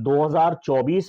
2024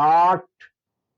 8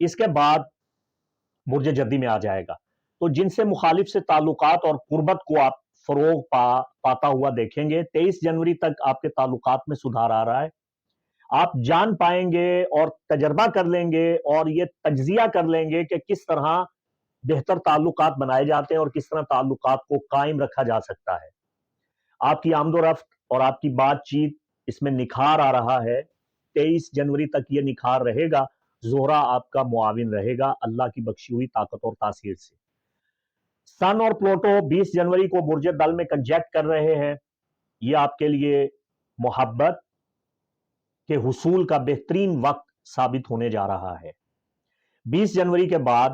اس کے بعد برج جدی میں آ جائے گا. تو جن سے مخالف سے تعلقات اور قربت کو آپ فروغ پاتا ہوا دیکھیں گے. 23 جنوری تک آپ کے تعلقات میں سدھار آ رہا ہے. آپ جان پائیں گے اور تجربہ کر لیں گے اور یہ تجزیہ کر لیں گے کہ کس طرح بہتر تعلقات بنائے جاتے ہیں اور کس طرح تعلقات کو قائم رکھا جا سکتا ہے. آپ کی آمد و رفت اور آپ کی بات چیت اس میں نکھار آ رہا ہے. 23 جنوری تک یہ نکھار رہے گا. زہرہ آپ کا معاون رہے گا اللہ کی بخشی ہوئی طاقت اور تاثیر سے. سن اور پلوٹو 20 جنوری کو برج دل میں کنجیکٹ کر رہے ہیں. یہ آپ کے لیے محبت کے حصول کا بہترین وقت ثابت ہونے جا رہا ہے. 20 جنوری کے بعد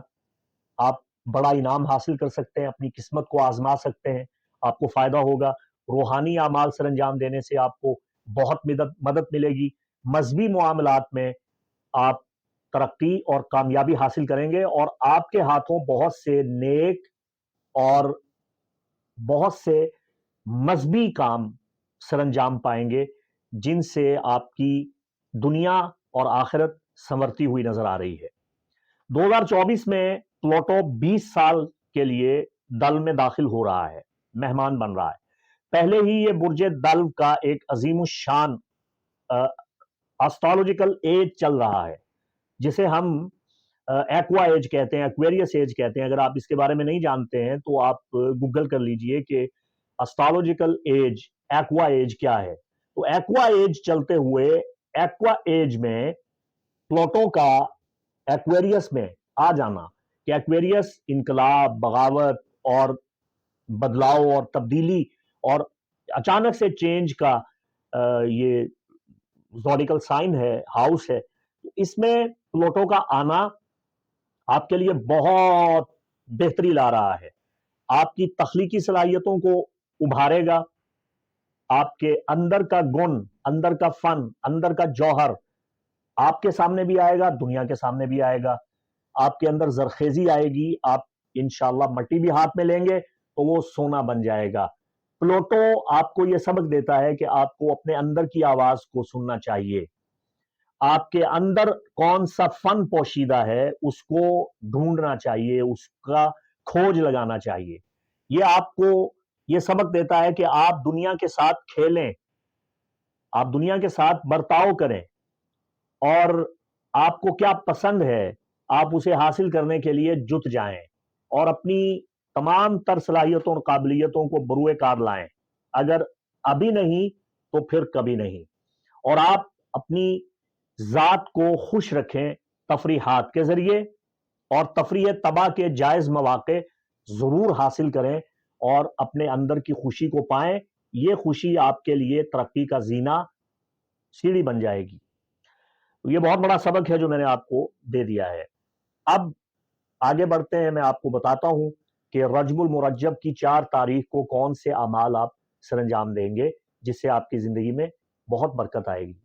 آپ بڑا انعام حاصل کر سکتے ہیں, اپنی قسمت کو آزما سکتے ہیں, آپ کو فائدہ ہوگا. روحانی اعمال سر انجام دینے سے آپ کو بہت مدد ملے گی. مذہبی معاملات میں آپ ترقی اور کامیابی حاصل کریں گے اور آپ کے ہاتھوں بہت سے نیک اور بہت سے مذہبی کام سر انجام پائیں گے جن سے آپ کی دنیا اور آخرت سنورتی ہوئی نظر آ رہی ہے. 2024 میں پلوٹو 20 سال کے لیے دل میں داخل ہو رہا ہے, مہمان بن رہا ہے. پہلے ہی یہ برج دل کا ایک عظیم الشان اسٹرالوجیکل ایج چل رہا ہے جسے ہم ایکوا ایج کہتے ہیں, ایکویریس ایج کہتے ہیں. اگر آپ اس کے بارے میں نہیں جانتے ہیں تو آپ گوگل کر لیجئے کہ اسٹرالوجیکل ایج, ایکوا ایج کیا ہے. تو ایکوا ایج چلتے ہوئے ایکوا ایج میں پلوٹو کا ایکویریس میں آ جانا, کہ ایکویریس انقلاب, بغاوت اور بدلاؤ اور تبدیلی اور اچانک سے چینج کا یہ زوڈیکل سائن ہے, ہاؤس ہے. اس میں پلوٹو کا آنا آپ کے لیے بہت بہتری لا رہا ہے. آپ کی تخلیقی صلاحیتوں کو ابھارے گا. آپ کے اندر کا گن, اندر کا فن, اندر کا جوہر آپ کے سامنے بھی آئے گا, دنیا کے سامنے بھی آئے گا. آپ کے اندر زرخیزی آئے گی. آپ انشاءاللہ مٹی بھی ہاتھ میں لیں گے تو وہ سونا بن جائے گا. پلوٹو آپ کو یہ سبق دیتا ہے کہ آپ کو اپنے اندر کی آواز کو سننا چاہیے. آپ کے اندر کون سا فن پوشیدہ ہے اس کو ڈھونڈنا چاہیے, اس کا کھوج لگانا چاہیے. یہ آپ کو یہ سبق دیتا ہے کہ آپ دنیا کے ساتھ کھیلیں, آپ دنیا کے ساتھ برتاؤ کریں, اور آپ کو کیا پسند ہے آپ اسے حاصل کرنے کے لیے جت جائیں اور اپنی تمام تر صلاحیتوں اور قابلیتوں کو بروئے کار لائیں. اگر ابھی نہیں تو پھر کبھی نہیں. اور آپ اپنی ذات کو خوش رکھیں تفریحات کے ذریعے, اور تفریح تباہ کے جائز مواقع ضرور حاصل کریں اور اپنے اندر کی خوشی کو پائیں. یہ خوشی آپ کے لیے ترقی کا زینہ, سیڑھی بن جائے گی. تو یہ بہت بڑا سبق ہے جو میں نے آپ کو دے دیا ہے. اب آگے بڑھتے ہیں, میں آپ کو بتاتا ہوں کہ رجب المرجب کی 4 تاریخ کو کون سے اعمال آپ سر انجام دیں گے جس سے آپ کی زندگی میں بہت برکت آئے گی.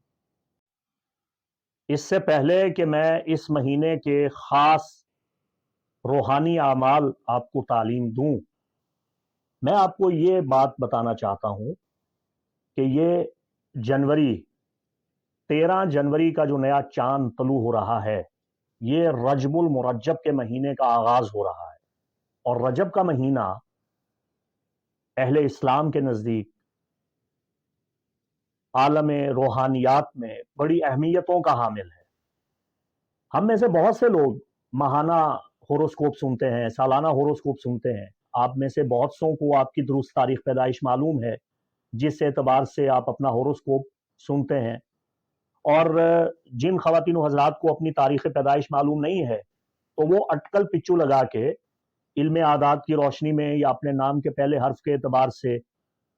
اس سے پہلے کہ میں اس مہینے کے خاص روحانی اعمال آپ کو تعلیم دوں, میں آپ کو یہ بات بتانا چاہتا ہوں کہ یہ جنوری 13 جنوری کا جو نیا چاند طلوع ہو رہا ہے, یہ رجب المرجب کے مہینے کا آغاز ہو رہا ہے. اور رجب کا مہینہ اہل اسلام کے نزدیک عالم روحانیات میں بڑی اہمیتوں کا حامل ہے. ہم میں سے بہت سے لوگ ماہانہ ہوروسکوپ سنتے ہیں, سالانہ ہوروسکوپ سنتے ہیں. آپ میں سے بہت سوں کو آپ کی درست تاریخ پیدائش معلوم ہے جس اعتبار سے آپ اپنا ہوروسکوپ سنتے ہیں. اور جن خواتین و حضرات کو اپنی تاریخ پیدائش معلوم نہیں ہے تو وہ اٹکل پچو لگا کے علم عادات کی روشنی میں یا اپنے نام کے پہلے حرف کے اعتبار سے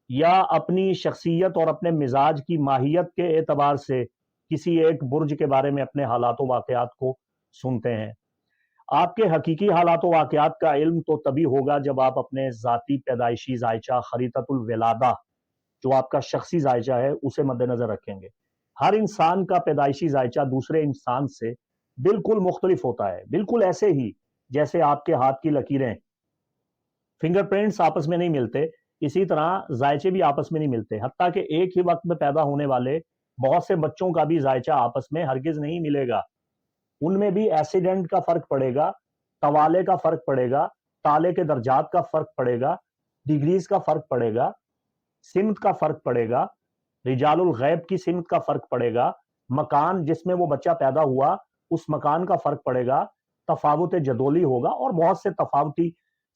یا اپنی شخصیت اور اپنے مزاج کی ماہیت کے اعتبار سے کسی ایک برج کے بارے میں اپنے حالات و واقعات کو سنتے ہیں. آپ کے حقیقی حالات و واقعات کا علم تو تبھی ہوگا جب آپ اپنے ذاتی پیدائشی ذائچہ خریطۃ الولادہ جو آپ کا شخصی ذائچہ ہے اسے مد نظر رکھیں گے. ہر انسان کا پیدائشی ذائچہ دوسرے انسان سے بالکل مختلف ہوتا ہے, بالکل ایسے ہی جیسے آپ کے ہاتھ کی لکیریں, فنگر پرنٹس آپس میں نہیں ملتے, اسی طرح ذائچے بھی آپس میں نہیں ملتے. حتیٰ کہ ایک ہی وقت میں پیدا ہونے والے بہت سے بچوں کا بھی ذائچہ آپس میں ہرگز نہیں ملے گا. ان میں بھی ایکسیڈنٹ کا فرق پڑے گا، طوالے کا فرق پڑے گا، تالے کے درجات کا فرق پڑے گا، ڈگریز کا فرق پڑے گا، سمت کا فرق پڑے گا، رجال الغیب کی سمت کا فرق پڑے گا، مکان جس میں وہ بچہ پیدا ہوا اس مکان کا فرق پڑے گا، تفاوت جدولی ہوگا، اور بہت سے تفاوتی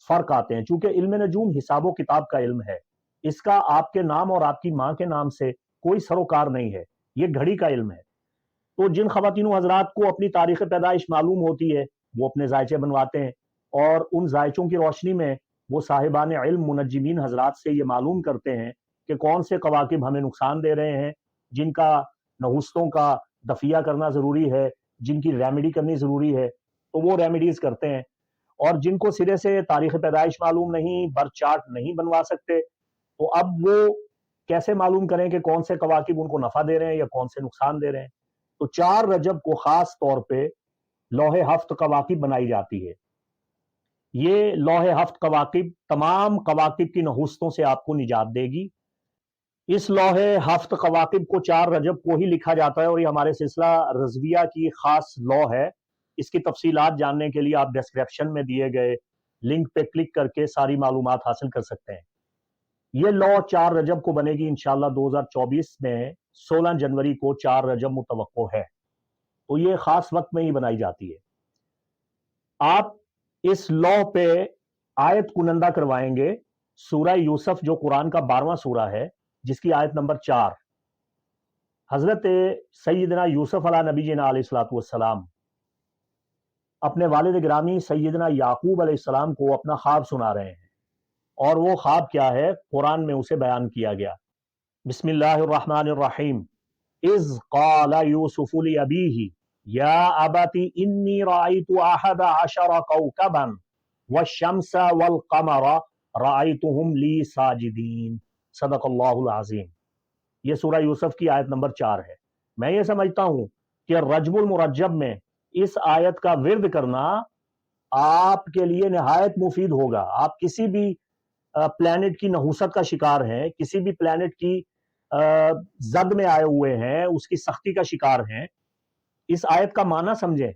فرق آتے ہیں۔ چونکہ علم نجوم حساب و کتاب کا علم ہے، اس کا آپ کے نام اور آپ کی ماں کے نام سے کوئی سروکار نہیں ہے، یہ گھڑی کا علم ہے۔ تو جن خواتین و حضرات کو اپنی تاریخ پیدائش معلوم ہوتی ہے وہ اپنے ذائچے بنواتے ہیں، اور ان ذائچوں کی روشنی میں وہ صاحبان علم منجمین حضرات سے یہ معلوم کرتے ہیں کہ کون سے کواکب ہمیں نقصان دے رہے ہیں، جن کا نحوستوں کا دفیہ کرنا ضروری ہے، جن کی ریمیڈی کرنی ضروری ہے، تو وہ ریمیڈیز کرتے ہیں۔ اور جن کو سرے سے تاریخ پیدائش معلوم نہیں، برتھ چارٹ نہیں بنوا سکتے، تو اب وہ کیسے معلوم کریں کہ کون سے کواکب ان کو نفع دے رہے ہیں یا کون سے نقصان دے رہے ہیں؟ تو 4 رجب کو خاص طور پہ لوح ہفت کواکب بنائی جاتی ہے۔ یہ لوح ہفت کواکب تمام کواکب کی نحوستوں سے آپ کو نجات دے گی۔ اس لوح ہفت کواکب کو 4 رجب کو ہی لکھا جاتا ہے، اور یہ ہمارے سلسلہ رضویہ کی خاص لوح ہے۔ اس کی تفصیلات جاننے کے لیے آپ ڈسکرپشن میں دیے گئے لنک پہ کلک کر کے ساری معلومات حاصل کر سکتے ہیں۔ یہ لوح 4 رجب کو بنے گی انشاءاللہ 2024 میں، 16 جنوری کو 4 رجب متوقع ہے، تو یہ خاص وقت میں ہی بنائی جاتی ہے۔ آپ اس لوح پہ آیت کنندہ کروائیں گے سورہ یوسف، جو قرآن کا 12واں سورہ ہے، جس کی آیت نمبر 4۔ حضرت سیدنا یوسف علیہ نبی جینا علیہ السلام اپنے والد گرامی سیدنا یعقوب علیہ السلام کو اپنا خواب سنا رہے ہیں، اور وہ خواب کیا ہے قرآن میں اسے بیان کیا گیا۔ بسم اللہ الرحمن الرحیم۔ اذ قال یوسف لأبیہ یا ابت انی رأیت 11 کوکبا والشمس والقمر رأیتهم لی ساجدین۔ صدق اللہ العظیم۔ یہ سورہ یوسف کی آیت نمبر 4 ہے۔ میں یہ سمجھتا ہوں کہ رجب المرجب میں اس آیت کا ورد کرنا آپ کے لیے نہایت مفید ہوگا۔ آپ کسی بھی پلانٹ کی نحوست کا شکار ہیں، کسی بھی پلانٹ کی زد میں آئے ہوئے ہیں، اس کی سختی کا شکار ہیں، اس آیت کا معنی سمجھیں۔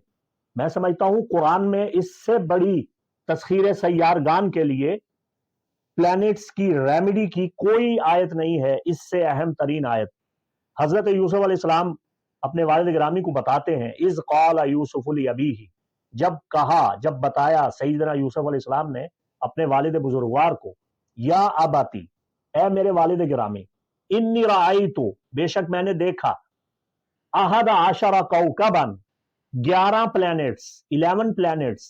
میں سمجھتا ہوں قرآن میں اس سے بڑی تسخیر سیارگان کے لیے پلانٹس کی ریمیڈی کی کوئی آیت نہیں ہے، اس سے اہم ترین آیت۔ حضرت یوسف علیہ السلام اپنے والد گرامی کو بتاتے ہیں، اذ قال یوسف لأبیہ، جب کہا، جب بتایا سیدنا یوسف علیہ السلام نے اپنے والد بزرگوار کو، یا اباتی، اے میرے والد گرامی، انی رأیت، بے شک میں نے دیکھا، 11 کوکبا، 11 پلانٹس، 11 پلانٹس،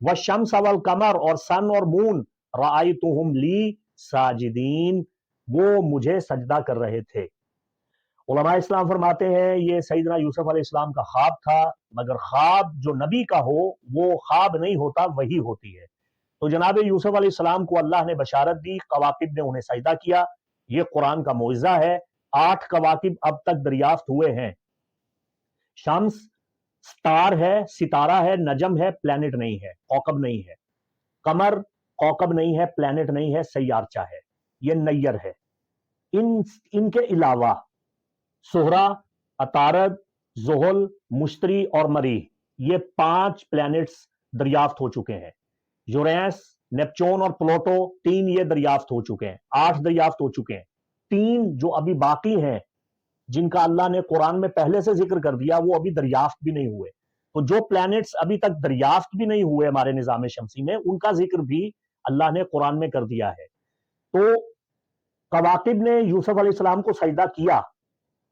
والشمس والقمر، اور سن اور مون، رأیتہم لی ساجدین، وہ مجھے سجدہ کر رہے تھے۔ علماء اسلام فرماتے ہیں یہ سیدنا یوسف علیہ السلام کا خواب تھا، مگر خواب جو نبی کا ہو وہ خواب نہیں ہوتا، وحی ہوتی ہے۔ تو جناب یوسف علیہ السلام کو اللہ نے بشارت دی، کواکب نے انہیں سجدہ کیا۔ یہ قرآن کا معجزہ ہے۔ 8 کواکب اب تک دریافت ہوئے ہیں۔ شمس سٹار ہے، ستارہ ہے، نجم ہے، پلانٹ نہیں ہے، کوکب نہیں ہے۔ قمر کوکب نہیں ہے، پلانٹ نہیں ہے، سیارچہ ہے، یہ نیر ہے۔ ان کے علاوہ زہرہ، عطارد، زحل، مشتری اور مریخ، یہ 5 پلانٹس دریافت ہو چکے ہیں۔ یورینس، نیپچون اور پلوٹو 3 یہ دریافت ہو چکے ہیں۔ 8 دریافت ہو چکے ہیں۔ 3 جو ابھی باقی ہیں، جن کا اللہ نے قرآن میں پہلے سے ذکر کر دیا، وہ ابھی دریافت بھی نہیں ہوئے۔ تو جو پلانٹس ابھی تک دریافت بھی نہیں ہوئے ہمارے نظام شمسی میں، ان کا ذکر بھی اللہ نے قرآن میں کر دیا ہے۔ تو کواکب نے یوسف علیہ السلام کو سجدہ کیا،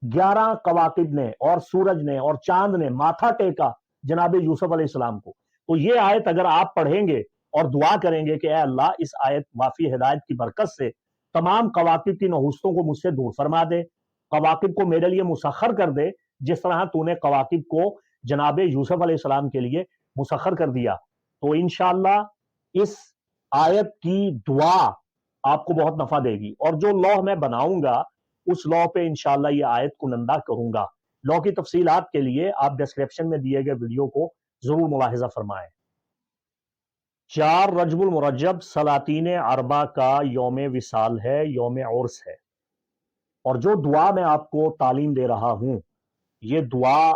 11 کواکب نے اور سورج نے اور چاند نے ماتھا ٹیکا جناب یوسف علیہ السلام کو۔ تو یہ آیت اگر آپ پڑھیں گے اور دعا کریں گے کہ اے اللہ اس آیت وافی ہدایت کی برکت سے تمام کواکب کی نحوستوں کو مجھ سے دور فرما دے، کواکب کو میرے لیے مسخر کر دے، جس طرح تو نے کواکب کو جناب یوسف علیہ السلام کے لیے مسخر کر دیا، تو انشاءاللہ اس آیت کی دعا آپ کو بہت نفع دے گی۔ اور جو لوح میں بناؤں گا اس لوح پہ انشاءاللہ یہ آیت کنندہ کروں گا۔ لوح کی تفصیلات کے لیے آپ ڈسکرپشن میں دیے گئے ویڈیو کو ضرور ملاحظہ فرمائیں۔ 4 رجب المرجب سلاطین اربع کا یوم وصال ہے، یوم عرس ہے۔ اور جو دعا میں آپ کو تعلیم دے رہا ہوں، یہ دعا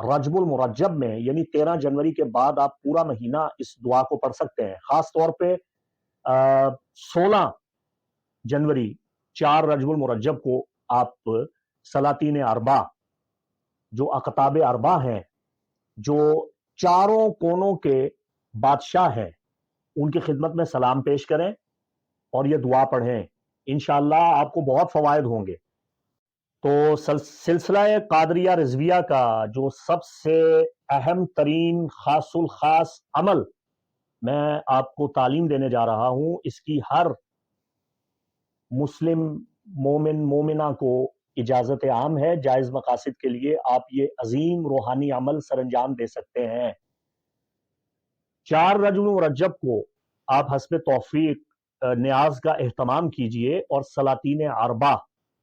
رجب المرجب میں یعنی 13 جنوری کے بعد آپ پورا مہینہ اس دعا کو پڑھ سکتے ہیں. خاص طور پہ 16 جنوری 4 رجب المرجب کو آپ سلاطین اربع جو اقطاب اربع ہیں، جو چاروں کونوں کے بادشاہ ہیں، ان کی خدمت میں سلام پیش کریں اور یہ دعا پڑھیں. انشاءاللہ آپ کو بہت فوائد ہوں گے. تو سلسلہ قادریہ رضویہ کا جو سب سے اہم ترین خاص الخاص عمل میں آپ کو تعلیم دینے جا رہا ہوں، اس کی ہر مسلم مومن مومنہ کو اجازت عام ہے. جائز مقاصد کے لیے آپ یہ عظیم روحانی عمل سر انجام دے سکتے ہیں. 4 رجب المرجب کو آپ حسب توفیق نیاز کا اہتمام کیجئے اور سلاطین اربع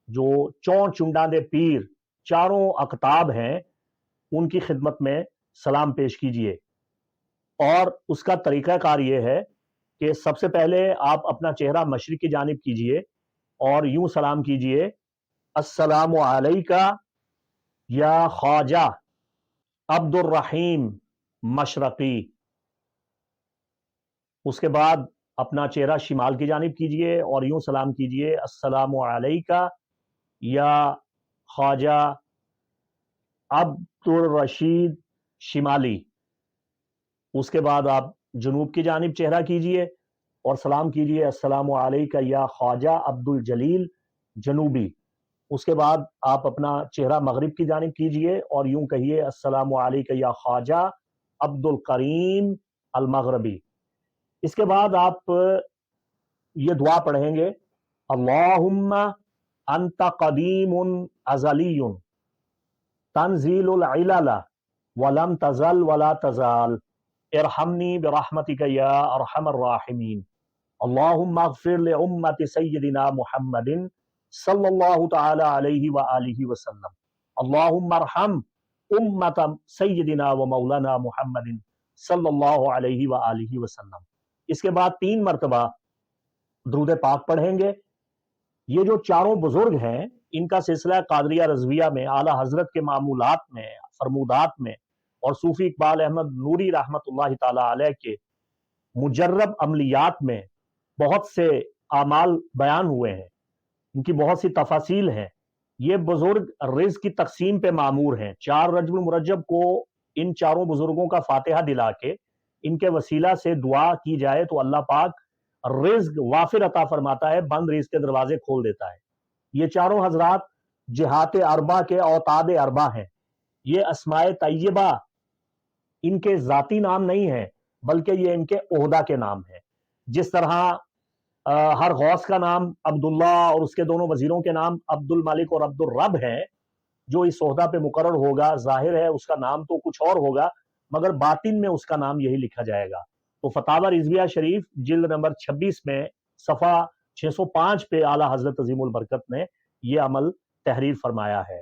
جو چون چنڈاندے پیر چاروں اقطاب ہیں ان کی خدمت میں سلام پیش کیجئے. اور اس کا طریقہ کار یہ ہے کہ سب سے پہلے آپ اپنا چہرہ مشرق کی جانب کیجئے اور یوں سلام کیجئے: السلام علیکہ یا خواجہ عبد الرحیم مشرقی. اس کے بعد اپنا چہرہ شمال کی جانب کیجئے اور یوں سلام کیجئے: السلام علیکہ یا خواجہ عبد الرشید شمالی. اس کے بعد آپ جنوب کی جانب چہرہ کیجئے اور سلام کیجئے: السلام علیکہ یا خواجہ عبد الجلیل جنوبی. اس کے بعد آپ اپنا چہرہ مغرب کی جانب کیجئے اور یوں کہیے: السلام علیکہ یا خواجہ عبد الکریم المغربی. اس کے بعد آپ یہ دعا پڑھیں گے: اللہم انت قدیم ازلی تنزیل العلل ولم تزل ولا تزال ارحمنی برحمتک یا ارحم الراحمین. اللہم اغفر لامت سیدنا محمد صلی اللہ تعالی علیہ وآلہ وسلم. اللہم ارحم امت سیدنا و مولانا محمد صلی اللہ علیہ وآلہ وسلم. اس کے بعد 3 مرتبہ درود پاک پڑھیں گے. یہ جو چاروں بزرگ ہیں ان کا سلسلہ قادریہ رضویہ میں اعلیٰ حضرت کے معمولات میں، فرمودات میں اور صوفی اقبال احمد نوری رحمت اللہ تعالی علیہ کے مجرب عملیات میں بہت سے اعمال بیان ہوئے ہیں. ان کی بہت سی تفاصیل ہیں. یہ بزرگ رزق کی تقسیم پہ معمور ہیں. 4 رجب المرجب کو ان چاروں بزرگوں کا فاتحہ دلا کے ان کے وسیلہ سے دعا کی جائے تو اللہ پاک رزق وافر عطا فرماتا ہے، بند رزق کے دروازے کھول دیتا ہے. یہ چاروں حضرات جہات اربع کے اوتاد اربع ہیں. یہ اسماء طیبہ ان کے ذاتی نام نہیں ہیں بلکہ یہ ان کے عہدہ کے نام ہیں. جس طرح ہر غوث کا نام عبداللہ اور اس کے دونوں وزیروں کے نام عبد الملک اور عبد الرب ہیں، جو اس عہدہ پہ مقرر ہوگا ظاہر ہے اس کا نام تو کچھ اور ہوگا مگر باطن میں اس کا نام یہی لکھا جائے گا. تو فتاوی رضویہ شریف جلد نمبر 26 میں صفحہ 605 پہ اعلیٰ حضرت عظیم البرکت نے یہ عمل تحریر فرمایا ہے.